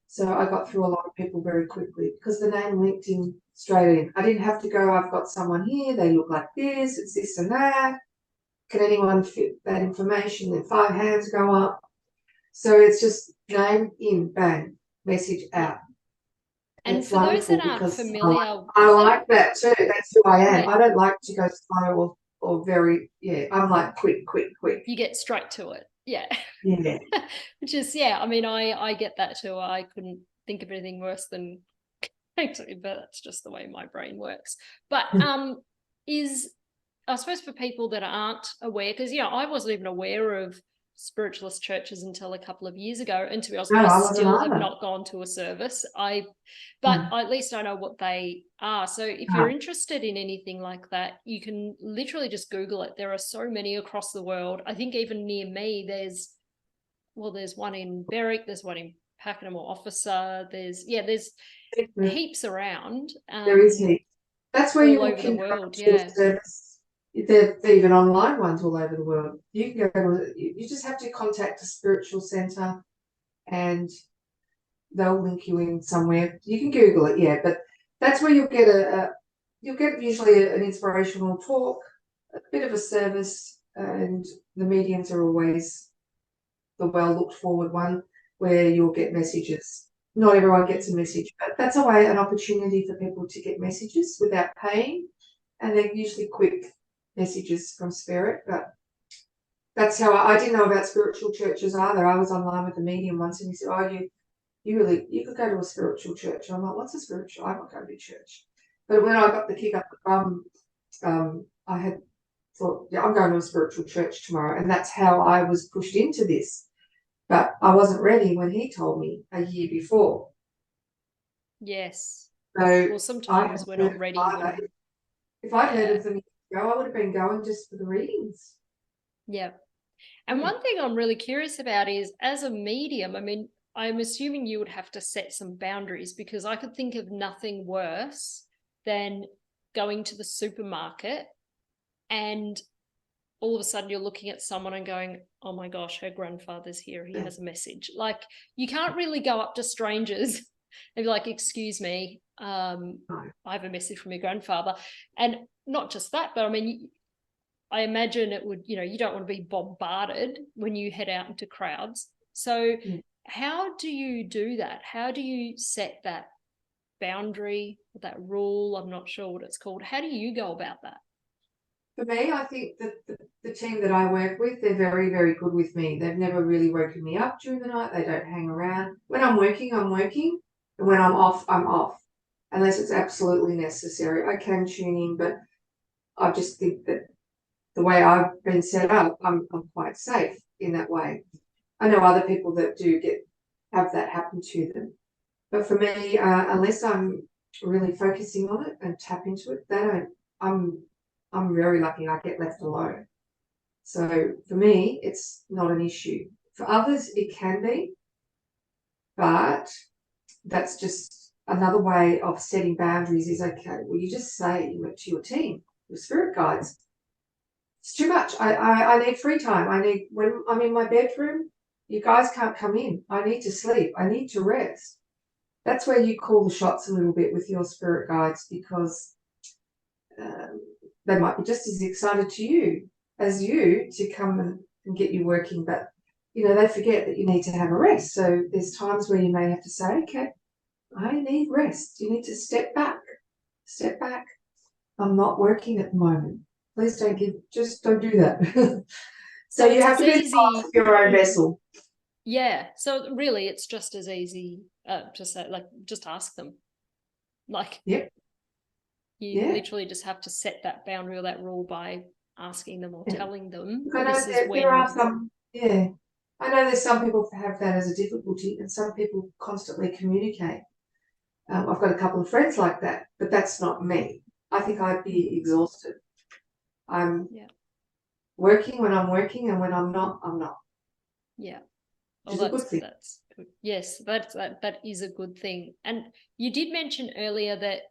So I got through a lot of people very quickly because the name linked in straight in. I didn't have to go, I've got someone here, they look like this, it's this and that. Can anyone fit that information? Then 5 hands go up. So it's just name in, bang, message out. And It's for those wonderful that aren't because familiar, I like that too. That's who I am. Yeah. I don't like to go slow or very, I'm like quick. You get straight to it. Yeah. Yeah. Which is, yeah, I mean, I get that too. I couldn't think of anything worse than actually, but that's just the way my brain works. But I suppose for people that aren't aware, because I wasn't even aware of spiritualist churches until a couple of years ago, and to be honest, No, I I wasn't still have either. not gone to a service. But at least I know what they are. So if you're interested in anything like that, you can literally just Google it. There are so many across the world. I think even near me, there's one in Berwick, there's one in Pakenham or Officer. There's heaps around. There is heaps. That's where all you over the can go world. to Yeah. a service. They're even online ones all over the world. You can go. You just have to contact a spiritual centre, and they'll link you in somewhere. You can Google it, yeah. But that's where you'll get usually an inspirational talk, a bit of a service, and the mediums are always the well looked forward one where you'll get messages. Not everyone gets a message, but that's an opportunity for people to get messages without paying, and they're usually quick messages from spirit. But that's how I didn't know about spiritual churches either. I was online with a medium once, and he said, "Oh, you could go to a spiritual church." And I'm like, "What's a spiritual? I'm not going to church." But when I got the kick up the bum, I had thought, yeah, I'm going to a spiritual church tomorrow, and that's how I was pushed into this. But I wasn't ready when he told me a year before. Yes. So well, sometimes we're not ready. If I'd heard of them go, I would have been going just for the readings. Yeah. And one thing I'm really curious about is, as a medium, I mean, I'm assuming you would have to set some boundaries, because I could think of nothing worse than going to the supermarket and all of a sudden you're looking at someone and going, oh my gosh, her grandfather's here, he has a message. Like, you can't really go up to strangers and be like, excuse me, I have a message from your grandfather. And not just that, but I mean, I imagine it would, you don't want to be bombarded when you head out into crowds. So how do you do that? How do you set that boundary, that rule? I'm not sure what it's called. How do you go about that? For me, I think that the team that I work with, they're very, very good with me. They've never really woken me up during the night. They don't hang around. When I'm working, I'm working. And when I'm off. Unless it's absolutely necessary. I can tune in, but I just think that the way I've been set up, I'm quite safe in that way. I know other people that do have that happen to them. But for me, unless I'm really focusing on it and tap into it, I'm very lucky I get left alone. So for me, it's not an issue. For others, it can be, but that's just another way of setting boundaries is, okay, well, you just say to your team, your spirit guides. It's too much. I need free time. When I'm in my bedroom, you guys can't come in. I need to sleep. I need to rest. That's where you call the shots a little bit with your spirit guides, because they might be just as excited as you to come and get you working, but they forget that you need to have a rest. So there's times where you may have to say, okay, I need rest. You need to step back. I'm not working at the moment. Please don't do that. So you have to be the boss of your own vessel. Yeah. So really, it's just as easy to say, like, just ask them. Like, yep. You literally just have to set that boundary or that rule by asking them or telling them. I know there are some. Yeah, I know there's some people who have that as a difficulty, and some people constantly communicate. I've got a couple of friends like that, but that's not me. I think I'd be exhausted. I'm working when I'm working, and when I'm not, I'm not. Yeah. Which is a good thing. That's good. Yes, that is a good thing. And you did mention earlier that,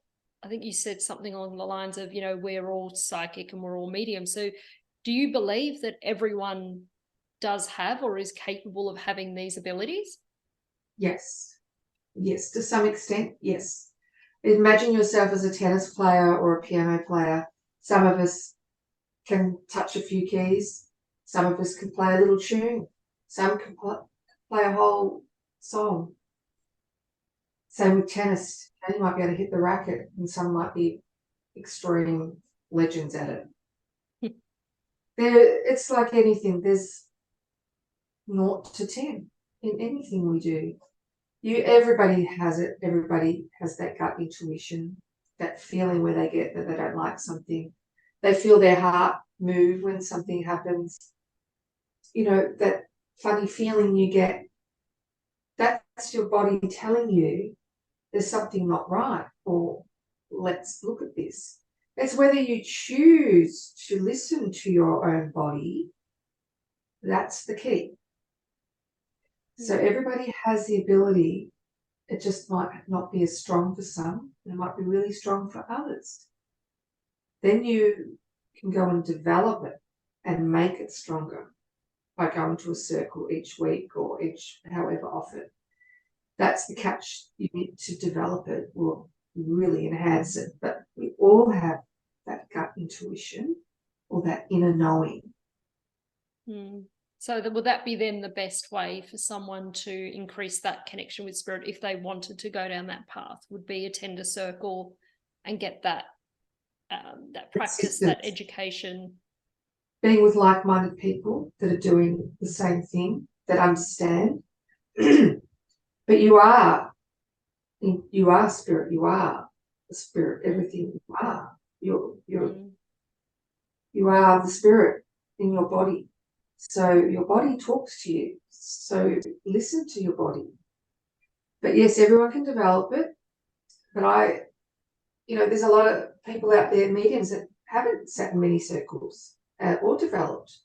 I think you said something along the lines of, we're all psychic and we're all medium. So do you believe that everyone does have or is capable of having these abilities? Yes. Yes, to some extent, yes. Imagine yourself as a tennis player or a piano player. Some of us can touch a few keys. Some of us can play a little tune. Some can play a whole song. Same with tennis. You might be able to hit the racket, and some might be extreme legends at it. It's like anything. There's 0 to 10 in anything we do. Everybody has it. Everybody has that gut intuition, that feeling where they get that they don't like something. They feel their heart move when something happens. That funny feeling you get, that's your body telling you there's something not right, or let's look at this. It's whether you choose to listen to your own body. That's the key. So everybody has the ability. It just might not be as strong for some. It might be really strong for others. Then you can go and develop it and make it stronger by going to a circle each week or however often. That's the catch. You need to develop it or really enhance it. But we all have that gut intuition or that inner knowing. So would that be then the best way for someone to increase that connection with spirit if they wanted to go down that path? Would be attend a circle and get that practice, that education. Being with like-minded people that are doing the same thing, that understand. But you are spirit. You are the spirit. Everything you are. You are the spirit in your body. So your body talks to you. So listen to your body. But yes, everyone can develop it. But there's a lot of people out there, mediums, that haven't sat in many circles or developed.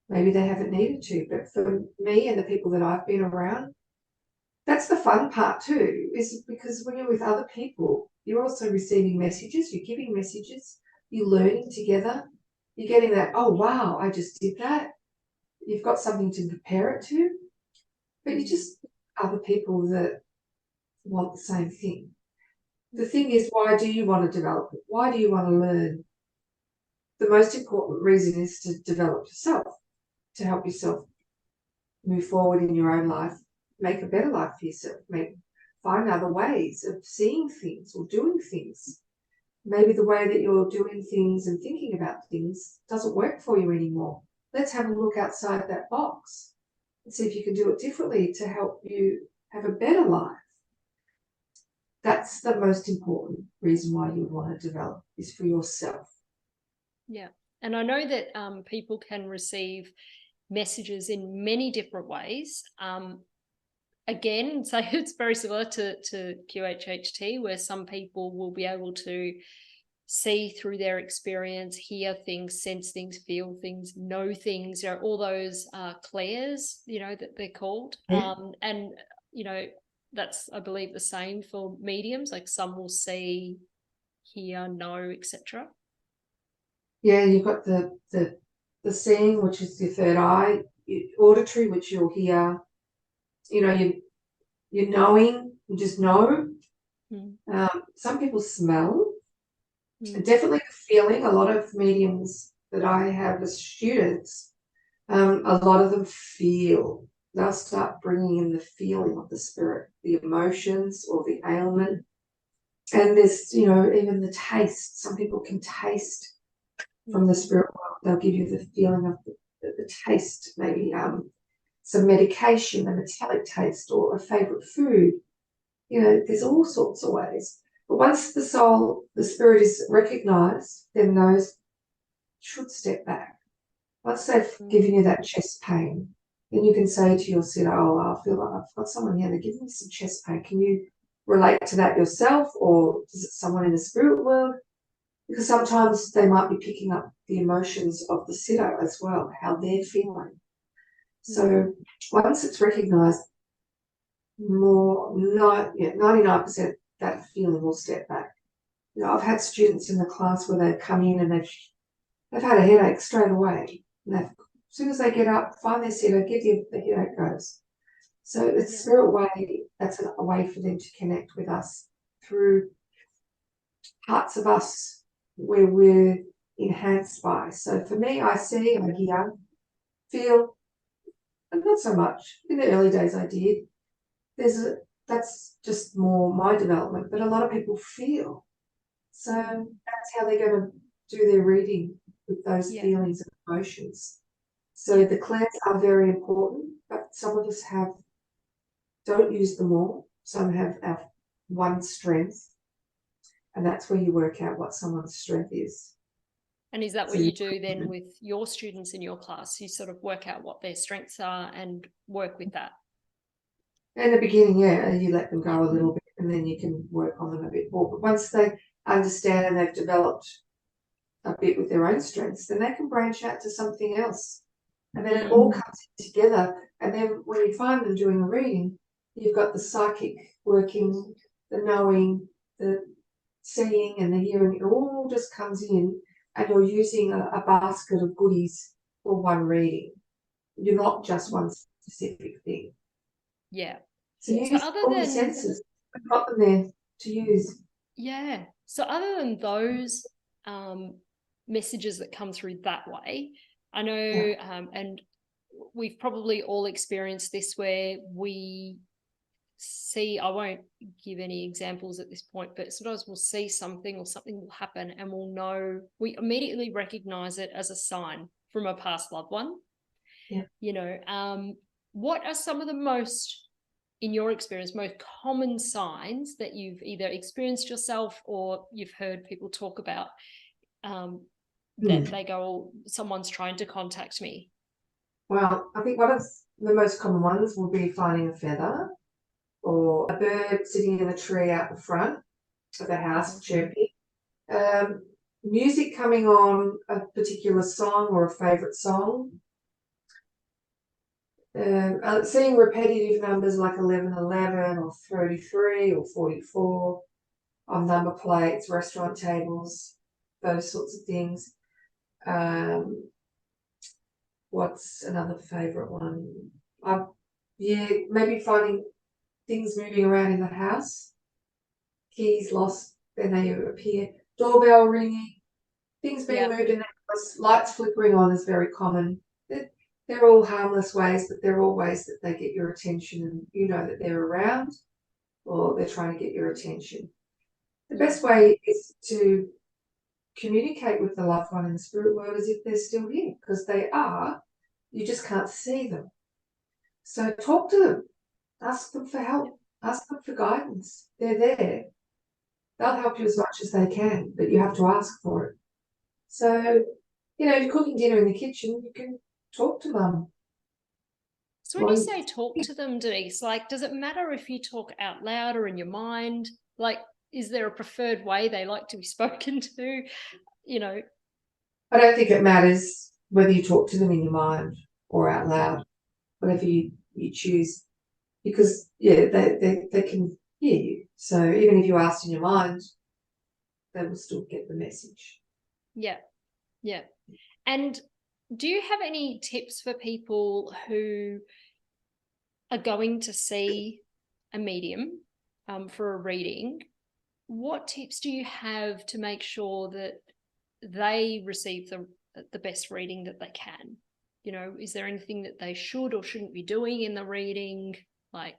Maybe they haven't needed to. But for me and the people that I've been around, that's the fun part too, is because when you're with other people, you're also receiving messages, you're giving messages, you're learning together, you're getting that, oh, wow, I just did that. You've got something to compare it to, but you just other people that want the same thing. The thing is, why do you want to develop it? Why do you want to learn? The most important reason is to develop yourself, to help yourself move forward in your own life, make a better life for yourself, find other ways of seeing things or doing things. Maybe the way that you're doing things and thinking about things doesn't work for you anymore. Let's have a look outside that box and see if you can do it differently to help you have a better life. That's the most important reason why you would want to develop, is for yourself. Yeah. And I know that people can receive messages in many different ways. Again, so it's very similar to QHHT, where some people will be able to see through their experience, hear things, sense things, feel things, know things, all those clairs, that they're called. And, that's, I believe, the same for mediums. Like some will see, hear, know, etc. Yeah, you've got the seeing, which is your third eye, auditory, which you'll hear. You know, you're knowing, you just know. Mm. Some people smell. Mm. Definitely the feeling. A lot of mediums that I have as students, a lot of them feel. They'll start bringing in the feeling of the spirit, the emotions or the ailment. And there's, even the taste. Some people can taste from the spirit world. They'll give you the feeling of the taste, maybe some medication, a metallic taste, or a favorite food. There's all sorts of ways. But once the spirit is recognized, then those should step back. Once they've given you that chest pain, then you can say to your sitter, oh, I feel like I've got someone here, they're giving me some chest pain. Can you relate to that yourself, or is it someone in the spirit world? Because sometimes they might be picking up the emotions of the sitter as well, how they're feeling. So once it's recognised, 99% that feeling will step back. I've had students in the class where they've come in and they've had a headache straight away. And as soon as they get up, find their sitter, the headache goes. So it's spirit way, that's a way for them to connect with us through parts of us where we're enhanced by. So for me, I see, I hear, feel, and not so much. In the early days I did. That's just more my development, but a lot of people feel. So that's how they're going to do their reading with those feelings and emotions. So the clairs are very important, but some of us don't use them all. Some have our one strength, and that's where you work out what someone's strength is. And is that what you do then with your students in your class? You sort of work out what their strengths are and work with that? In the beginning, you let them go a little bit and then you can work on them a bit more. But once they understand and they've developed a bit with their own strengths, then they can branch out to something else. And then it all comes together. And then when you find them doing a reading, you've got the psychic working, the knowing, the seeing and the hearing. It all just comes in and you're using a basket of goodies for one reading. You're not just one specific thing. Yeah. So you use all the senses. I've got them there to use. Yeah. So other than those messages that come through that way, I know, and we've probably all experienced this where we see, I won't give any examples at this point, but sometimes we'll see something or something will happen and we'll know, we immediately recognize it as a sign from a past loved one. Yeah. What are some of the most, in your experience, most common signs that you've either experienced yourself or you've heard people talk about that they go, oh, someone's trying to contact me? Well, I think one of the most common ones will be finding a feather or a bird sitting in a tree out the front of the house chirping. Music coming on, a particular song or a favourite song. Seeing repetitive numbers like 1111 or 33 or 44 on number plates, restaurant tables, those sorts of things. What's another favourite one? Maybe finding things moving around in the house. Keys lost, then they appear. Doorbell ringing, things being moved in the house, lights flickering on is very common. They're all harmless ways, but they're all ways that they get your attention and you know that they're around or they're trying to get your attention. The best way is to communicate with the loved one in the spirit world as if they're still here, because they are. You just can't see them. So talk to them. Ask them for help. Ask them for guidance. They're there. They'll help you as much as they can, but you have to ask for it. So, if you're cooking dinner in the kitchen, you can talk to mum. So when you say talk to them, Denise, like, does it matter if you talk out loud or in your mind? Like, is there a preferred way they like to be spoken to? I don't think it matters whether you talk to them in your mind or out loud, whatever you choose, because they can hear you. So even if you asked in your mind, they will still get the message. Yeah. Yeah. And do you have any tips for people who are going to see a medium for a reading? What tips do you have to make sure that they receive the best reading that they can? You know, is there anything that they should or shouldn't be doing in the reading? Like,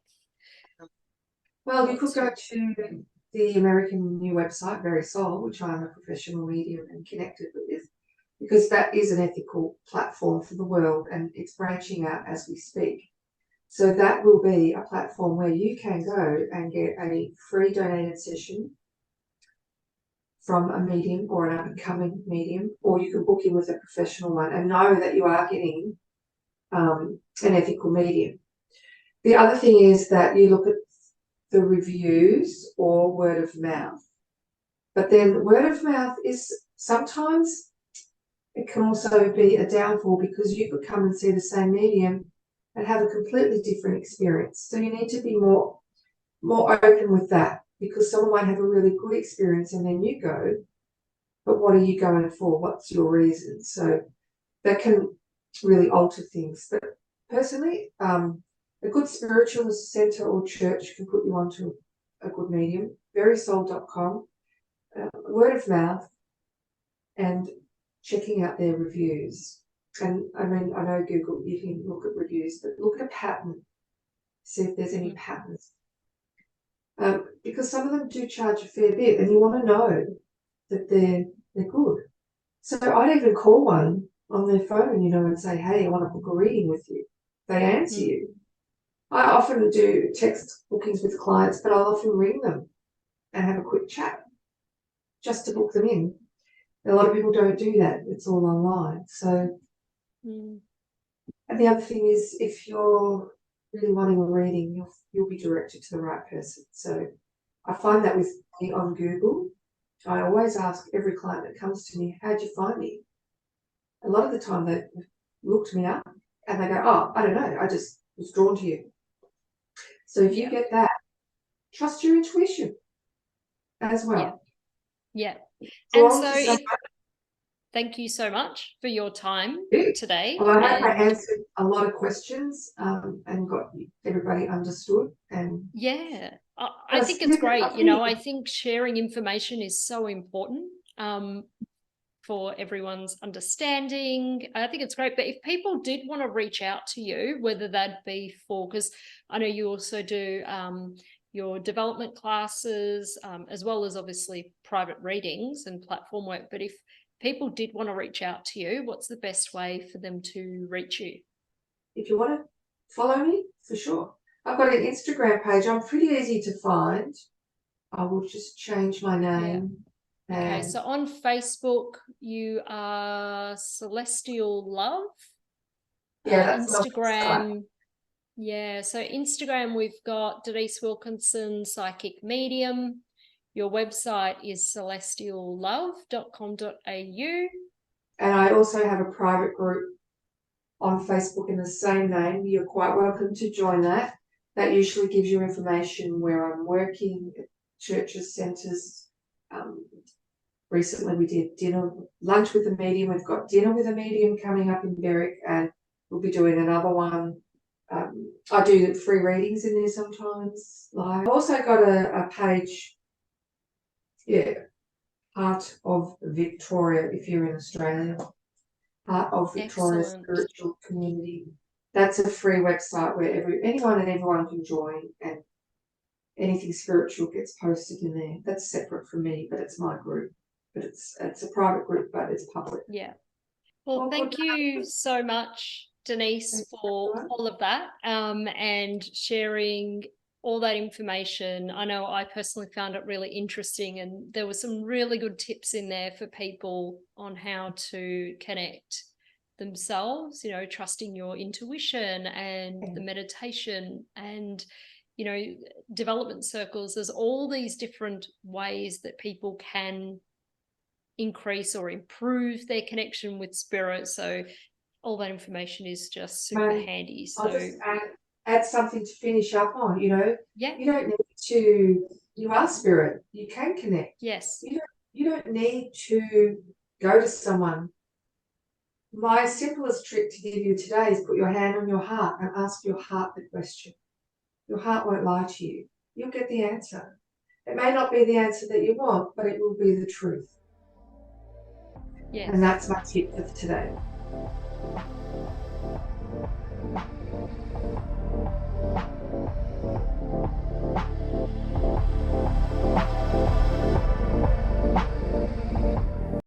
Well, you could go to the American new website, Very Soul, which I'm a professional medium and connected with, because that is an ethical platform for the world and it's branching out as we speak. So that will be a platform where you can go and get a free donated session from a medium or an up-and-coming medium, or you can book in with a professional one and know that you are getting an ethical medium. The other thing is that you look at the reviews or word of mouth. But then word of mouth is sometimes it can also be a downfall because you could come and see the same medium and have a completely different experience. So you need to be more open with that, because someone might have a really good experience and then you go, but what are you going for? What's your reason? So that can really alter things. But personally, a good spiritualist centre or church can put you onto a good medium. Verysoul.com, word of mouth, and checking out their reviews. And I mean, I know Google, you can look at reviews, but look at a pattern, see if there's any patterns. Because some of them do charge a fair bit, and you want to know that they're good. So I'd even call one on their phone, you know, and say, hey, I want to book a reading with you. They answer you. I often do text bookings with clients, but I'll often ring them and have a quick chat just to book them in. A lot of people don't do that. It's all online. So, and the other thing is, if you're really wanting a reading, you'll be directed to the right person. So I find that with me on Google, I always ask every client that comes to me, how'd you find me? A lot of the time they looked me up and they go, oh, I don't know, I just was drawn to you. So if you get that, trust your intuition as well. Yeah. And so thank you so much for your time today. Well, I hope I answered a lot of questions and got everybody understood. And yeah, I think it's great. You know, I think sharing information is so important for everyone's understanding. I think it's great. But if people did want to reach out to you, whether that be for, because I know you also do your development classes, as well as obviously private readings and platform work. But if people did want to reach out to you, what's the best way for them to reach you? If you want to follow me, for sure. I've got an Instagram page. I'm pretty easy to find. I will just change my name. Yeah. Okay, so on Facebook, you are Celestial Love. Yeah, that's Instagram. Yeah, so Instagram, we've got Denise Wilkinson, Psychic Medium. Your website is celestiallove.com.au. And I also have a private group on Facebook in the same name. You're quite welcome to join that. That usually gives you information where I'm working, at churches, centres. Recently we did lunch with a medium. We've got dinner with a medium coming up in Berwick, and we'll be doing another one. I do free readings in there sometimes. I've also got a page, Heart of Victoria, if you're in Australia. Heart of Victoria Spiritual Community. That's a free website where anyone and everyone can join, and anything spiritual gets posted in there. That's separate from me, but it's my group. But it's a private group, but it's public. Yeah. Well, thank you so much, Denise, for all of that and sharing all that information. I know I personally found it really interesting, and there were some really good tips in there for people on how to connect themselves, you know, trusting your intuition and the meditation and, you know, development circles. There's all these different ways that people can increase or improve their connection with spirit. So all that information is just super handy. So I'll just add something to finish up on, you know. Yeah. You don't need to, you are spirit. You can connect. Yes. You don't need to go to someone My simplest trick to give you today is put your hand on your heart and ask your heart the question. Your heart won't lie to you. You'll get the answer. It may not be the answer that you want, but it will be the truth. Yes. And that's my tip for today.